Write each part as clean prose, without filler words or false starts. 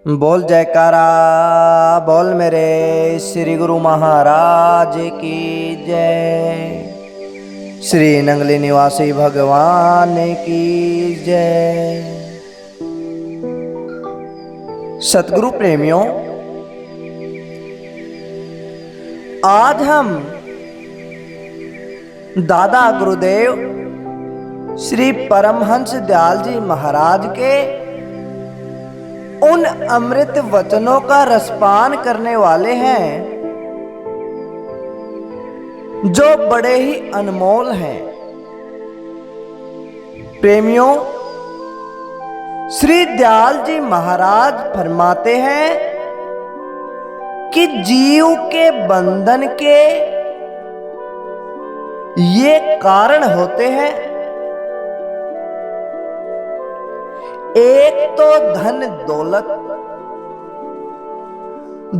बोल जयकारा बोल मेरे श्री गुरु महाराज की जय। श्री नंगली निवासी भगवान की जय। सतगुरु प्रेमियों, आज हम दादा गुरुदेव श्री परमहंस दयाल जी महाराज के उन अमृत वचनों का रसपान करने वाले हैं जो बड़े ही अनमोल हैं। प्रेमियों, श्री दयाल जी महाराज फरमाते हैं कि जीव के बंधन के ये कारण होते हैं। एक तो धन दौलत,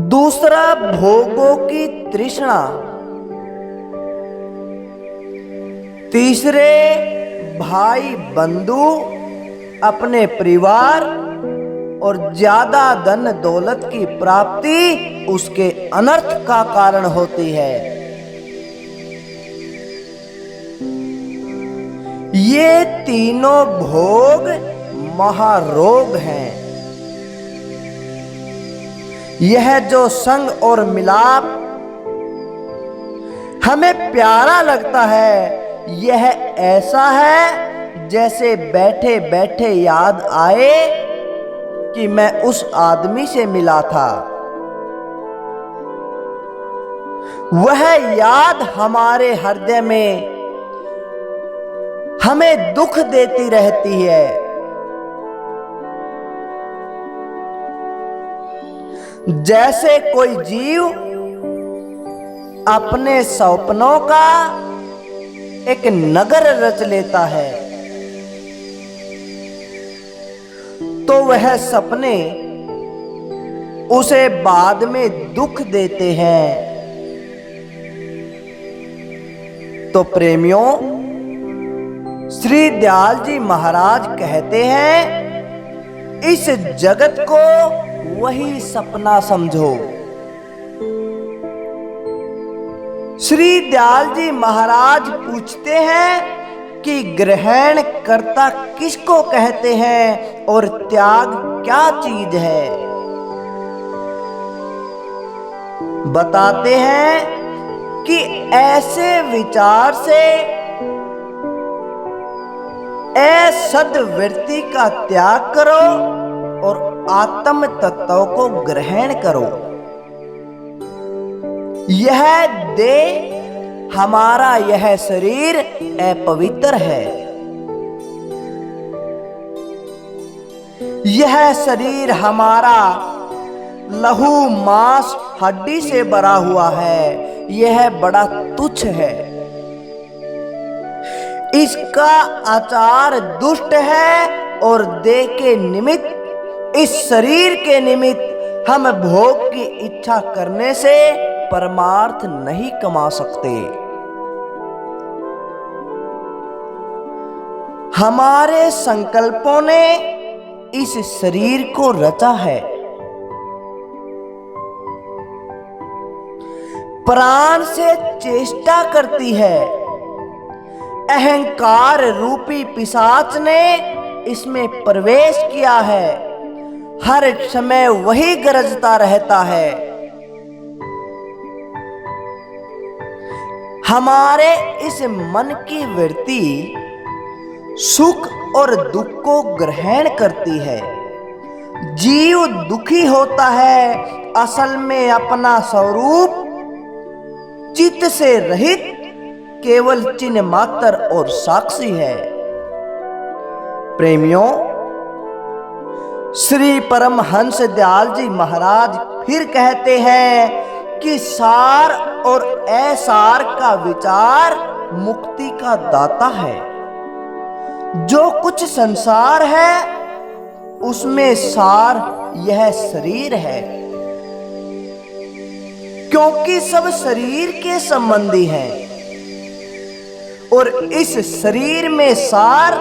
दूसरा भोगों की तृष्णा, तीसरे भाई बंधु अपने परिवार, और ज्यादा धन दौलत की प्राप्ति उसके अनर्थ का कारण होती है। ये तीनों भोग महारोग हैं। यह जो संग और मिलाप हमें प्यारा लगता है, यह ऐसा है जैसे बैठे बैठे याद आए कि मैं उस आदमी से मिला था। वह याद हमारे हृदय में हमें दुख देती रहती है। जैसे कोई जीव अपने सपनों का एक नगर रच लेता है, तो वह सपने उसे बाद में दुख देते हैं। तो प्रेमियों, श्री दयाल जी महाराज कहते हैं, इस जगत को वही सपना समझो। श्री दयाल जी महाराज पूछते हैं कि ग्रहण कर्ता किसको कहते हैं और त्याग क्या चीज है। बताते हैं कि ऐसे विचार से असद्वृत्ति का त्याग करो और आत्म तत्व को ग्रहण करो। यह देह हमारा, यह शरीर अपवित्र है। यह शरीर हमारा लहू मांस हड्डी से भरा हुआ है। यह बड़ा तुच्छ है। इसका आचार दुष्ट है और देह के निमित्त, इस शरीर के निमित्त हम भोग की इच्छा करने से परमार्थ नहीं कमा सकते। हमारे संकल्पों ने इस शरीर को रचा है। प्राण से चेष्टा करती है। अहंकार रूपी पिशाच ने इसमें प्रवेश किया है। हर समय वही गरजता रहता है। हमारे इस मन की वृत्ति सुख और दुख को ग्रहण करती है। जीव दुखी होता है, असल में अपना स्वरूप चित्त से रहित केवल चिन्ह मात्र और साक्षी है। प्रेमियों, श्री परमहंस दयाल जी महाराज फिर कहते हैं कि सार और असार का विचार मुक्ति का दाता है। जो कुछ संसार है उसमें सार यह शरीर है, क्योंकि सब शरीर के संबंधी हैं और इस शरीर में सार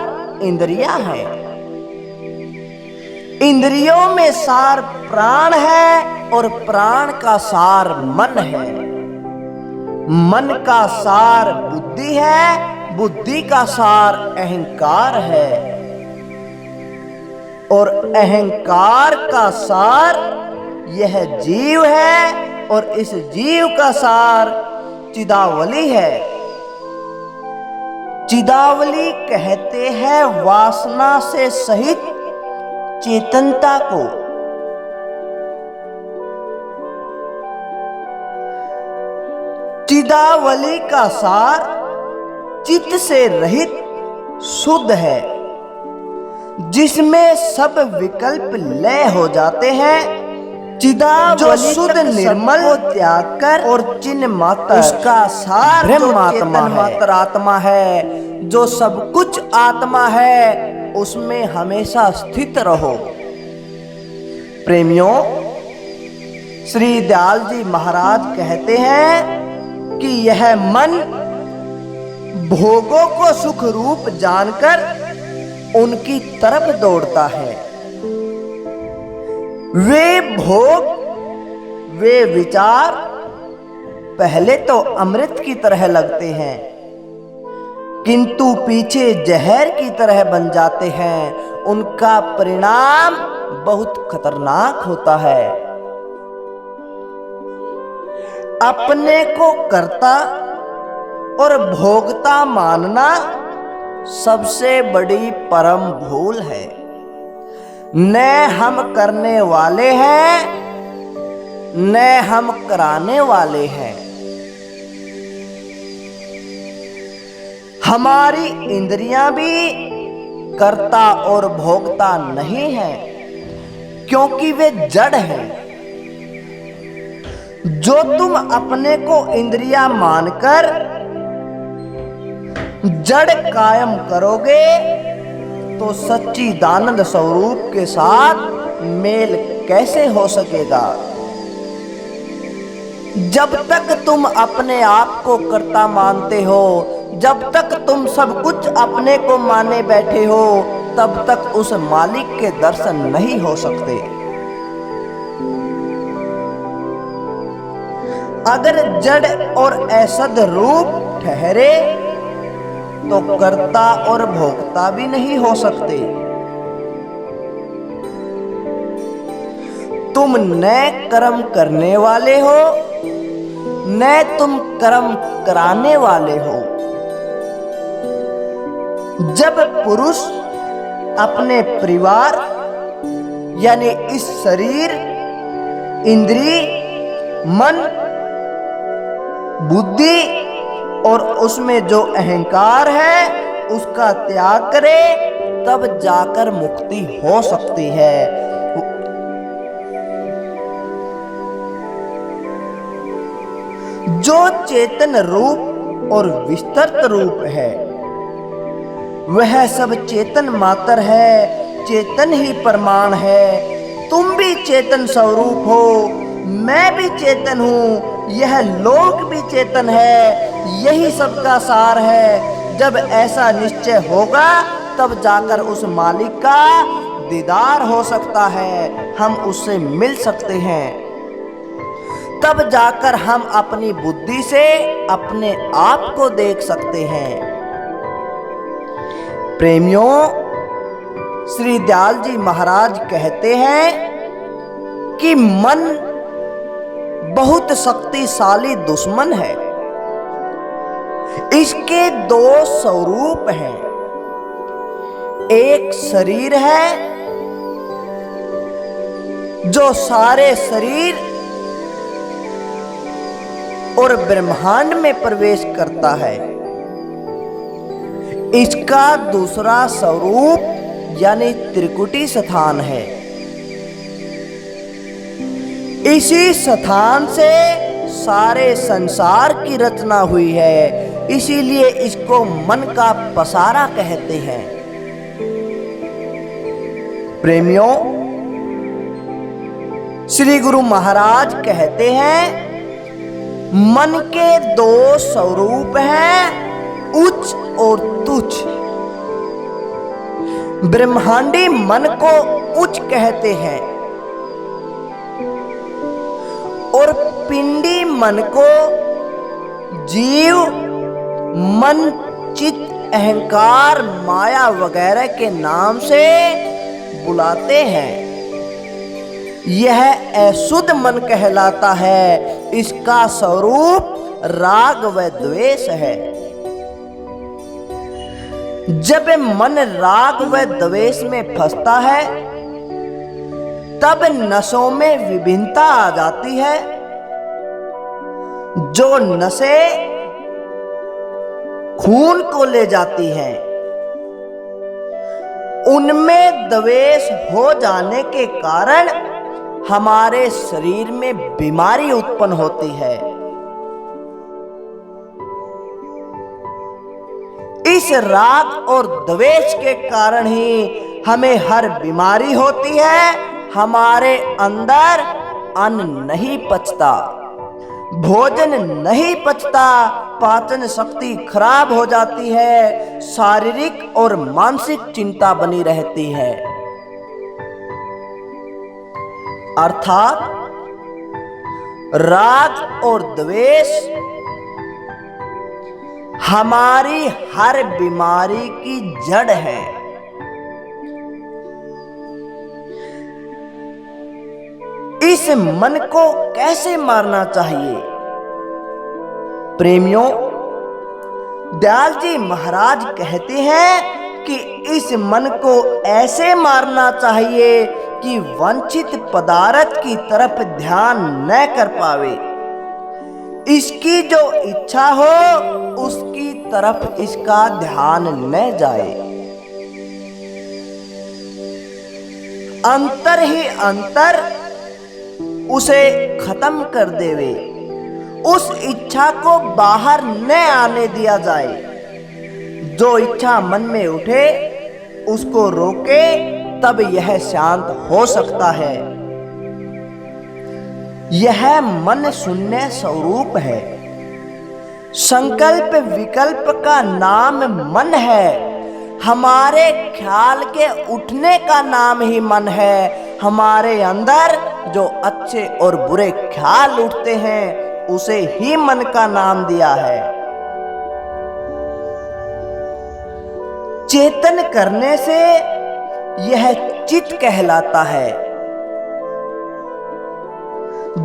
इंद्रियां हैं। इंद्रियों में सार प्राण है और प्राण का सार मन है। मन का सार बुद्धि है, बुद्धि का सार अहंकार है और अहंकार का सार यह जीव है और इस जीव का सार चिदावली है। चिदावली कहते हैं वासना से सहित चेतनता को। चिदावली का सार चित्त से रहित शुद्ध है, जिसमें सब विकल्प लय हो जाते हैं। चिदावली जो शुद्ध निर्मल को त्याग कर और चिन्ह मात्र उसका सार ब्रह्मात्मा मात्र आत्मा है, जो सब कुछ आत्मा है, उसमें हमेशा स्थित रहो। प्रेमियों, श्री दयाल जी महाराज कहते हैं कि यह मन भोगों को सुख रूप जानकर उनकी तरफ दौड़ता है। वे भोग, वे विचार पहले तो अमृत की तरह लगते हैं, किंतु पीछे जहर की तरह बन जाते हैं। उनका परिणाम बहुत खतरनाक होता है। अपने को कर्ता और भोगता मानना सबसे बड़ी परम भूल है। न हम करने वाले हैं, न हम कराने वाले हैं। हमारी इंद्रियां भी कर्ता और भोक्ता नहीं हैं, क्योंकि वे जड़ हैं। जो तुम अपने को इंद्रियां मानकर जड़ कायम करोगे तो सच्चिदानंद स्वरूप के साथ मेल कैसे हो सकेगा। जब तक तुम अपने आप को कर्ता मानते हो, जब तक तुम सब कुछ अपने को माने बैठे हो, तब तक उस मालिक के दर्शन नहीं हो सकते। अगर जड़ और असद रूप ठहरे तो कर्ता और भोक्ता भी नहीं हो सकते। तुम न कर्म करने वाले हो, न तुम कर्म कराने वाले हो। जब पुरुष अपने परिवार यानी इस शरीर, इंद्रिय, मन, बुद्धि और उसमें जो अहंकार है उसका त्याग करे, तब जाकर मुक्ति हो सकती है। जो चेतन रूप और विस्तृत रूप है वह सब चेतन मात्र है, चेतन ही प्रमाण है। तुम भी चेतन स्वरूप हो, मैं भी चेतन हूँ, यह लोक भी चेतन है, यही सबका सार है। जब ऐसा निश्चय होगा तब जाकर उस मालिक का दीदार हो सकता है, हम उससे मिल सकते हैं। तब जाकर हम अपनी बुद्धि से अपने आप को देख सकते हैं। प्रेमियों, श्री दयाल जी महाराज कहते हैं कि मन बहुत शक्तिशाली दुश्मन है। इसके दो स्वरूप हैं, एक शरीर है जो सारे शरीर और ब्रह्मांड में प्रवेश करता है। इसका दूसरा स्वरूप यानी त्रिकुटी स्थान है। इसी स्थान से सारे संसार की रचना हुई है, इसीलिए इसको मन का पसारा कहते हैं। प्रेमियों, श्री गुरु महाराज कहते हैं मन के दो स्वरूप हैं, उच्च और तुच्छ। ब्रह्मांडी मन को उच्च कहते हैं। और पिंडी मन को जीव, मन, चित्त, अहंकार, माया वगैरह के नाम से बुलाते हैं। यह अशुद्ध मन कहलाता है। इसका स्वरूप राग व द्वेष है। जब मन राग व द्वेष में फंसता है तब नसों में विभिन्नता आ जाती है। जो नसें खून को ले जाती हैं, उनमें द्वेष हो जाने के कारण हमारे शरीर में बीमारी उत्पन्न होती है। इस राग और द्वेष के कारण ही हमें हर बीमारी होती है। हमारे अंदर अन्न नहीं पचता, भोजन नहीं पचता, पाचन शक्ति खराब हो जाती है, शारीरिक और मानसिक चिंता बनी रहती है। अर्थात राग और द्वेष हमारी हर बीमारी की जड़ है। इस मन को कैसे मारना चाहिए? प्रेमियों, दयाल जी महाराज कहते हैं कि इस मन को ऐसे मारना चाहिए कि वांछित पदार्थ की तरफ ध्यान न कर पावे। इसकी जो इच्छा हो उसकी तरफ इसका ध्यान न जाए। अंतर ही अंतर उसे खत्म कर देवे। उस इच्छा को बाहर न आने दिया जाए। जो इच्छा मन में उठे उसको रोके, तब यह शांत हो सकता है। यह मन शून्य स्वरूप है। संकल्प विकल्प का नाम मन है। हमारे ख्याल के उठने का नाम ही मन है। हमारे अंदर जो अच्छे और बुरे ख्याल उठते हैं उसे ही मन का नाम दिया है। चेतन करने से यह चित्त कहलाता है।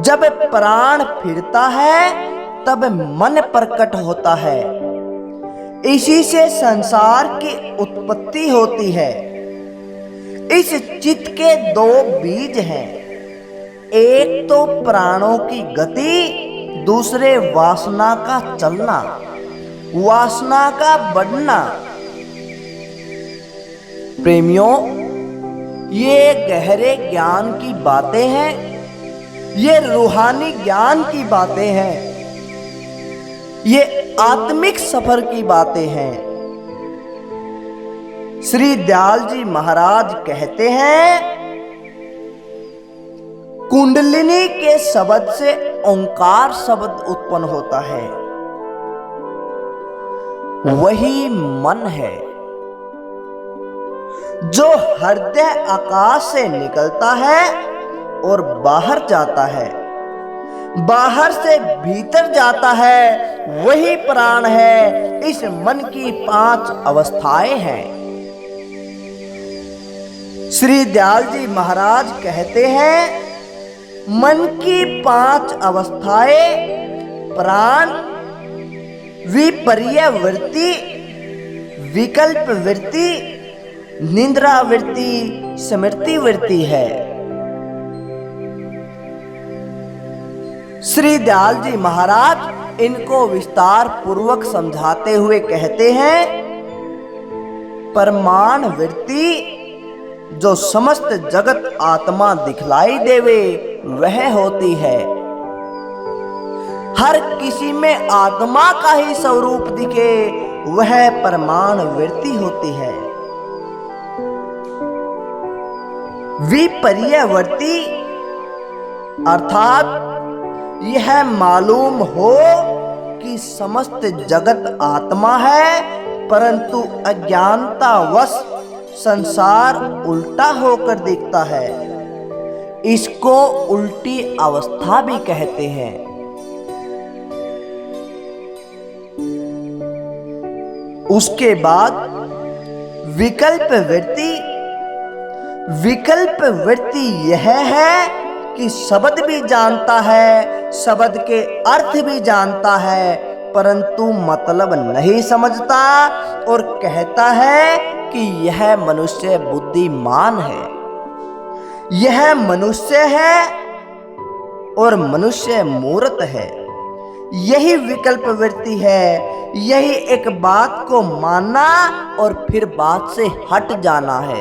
जब प्राण फिरता है तब मन प्रकट होता है। इसी से संसार की उत्पत्ति होती है। इस चित्त के दो बीज हैं। एक तो प्राणों की गति, दूसरे वासना का चलना, वासना का बढ़ना। प्रेमियों, ये गहरे ज्ञान की बातें हैं। ये रूहानी ज्ञान की बातें हैं। ये आत्मिक सफर की बातें हैं। श्री दयाल जी महाराज कहते हैं, कुंडलिनी के शब्द से ओंकार शब्द उत्पन्न होता है। वही मन है जो हृदय आकाश से निकलता है और बाहर जाता है, बाहर से भीतर जाता है। वही प्राण है। इस मन की 5 अवस्थाएं हैं। श्री दयाल जी महाराज कहते हैं, मन की 5 अवस्थाएं प्राण, विपर्य वृत्ति, विकल्प वृत्ति, निद्रा वृत्ति, स्मृति वृत्ति है। श्री दयाल जी महाराज इनको विस्तार पूर्वक समझाते हुए कहते हैं, परमाण वृत्ति जो समस्त जगत आत्मा दिखलाई देवे वह होती है। हर किसी में आत्मा का ही स्वरूप दिखे वह परमाण वृत्ति होती है। विपर्य वृत्ति अर्थात यह मालूम हो कि समस्त जगत आत्मा है, परंतु अज्ञानतावश संसार उल्टा होकर दिखता है। इसको उल्टी अवस्था भी कहते हैं। उसके बाद विकल्प वृत्ति। विकल्प वृत्ति यह है कि शब्द भी जानता है, शब्द के अर्थ भी जानता है, परंतु मतलब नहीं समझता और कहता है कि यह मनुष्य बुद्धिमान है, यह मनुष्य है और मनुष्य मूर्ख है। यही विकल्प वृत्ति है। यही एक बात को मानना और फिर बात से हट जाना है।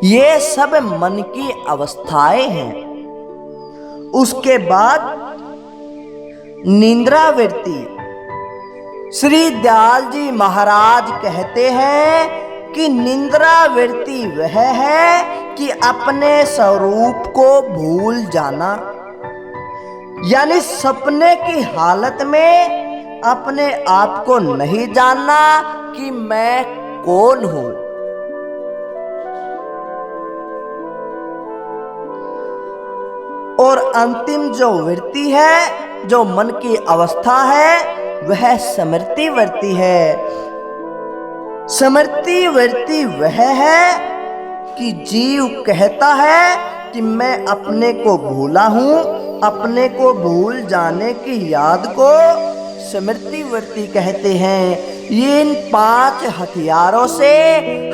ये सब मन की अवस्थाएं हैं। उसके बाद निंद्रा वृत्ति। श्री दयाल जी महाराज कहते हैं कि निंद्रा वृत्ति वह है कि अपने स्वरूप को भूल जाना, यानी सपने की हालत में अपने आप को नहीं जानना कि मैं कौन हूं। और अंतिम जो वृत्ति है, जो मन की अवस्था है, वह स्मृति वृत्ति है। स्मृति वृत्ति वह है कि जीव कहता है कि मैं अपने को भूला हूं। अपने को भूल जाने की याद को स्मृति वृत्ति कहते हैं। इन 5 हथियारों से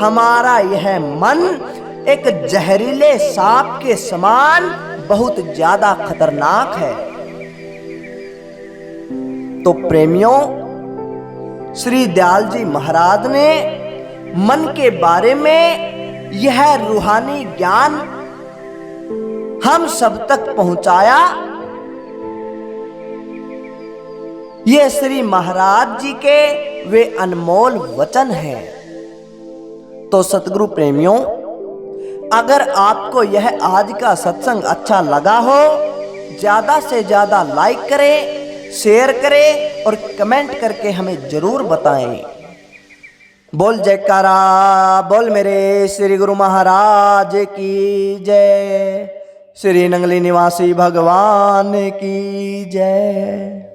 हमारा यह मन एक जहरीले सांप के समान बहुत ज्यादा खतरनाक है। तो प्रेमियों, श्री दयाल जी महाराज ने मन के बारे में यह रूहानी ज्ञान हम सब तक पहुंचाया। ये श्री महाराज जी के वे अनमोल वचन हैं। तो सतगुरु प्रेमियों, अगर आपको यह आज का सत्संग अच्छा लगा हो, ज्यादा से ज्यादा लाइक करें, शेयर करें और कमेंट करके हमें जरूर बताएं। बोल जयकारा, बोल मेरे श्री गुरु महाराज की जय। श्री नंगली निवासी भगवान की जय।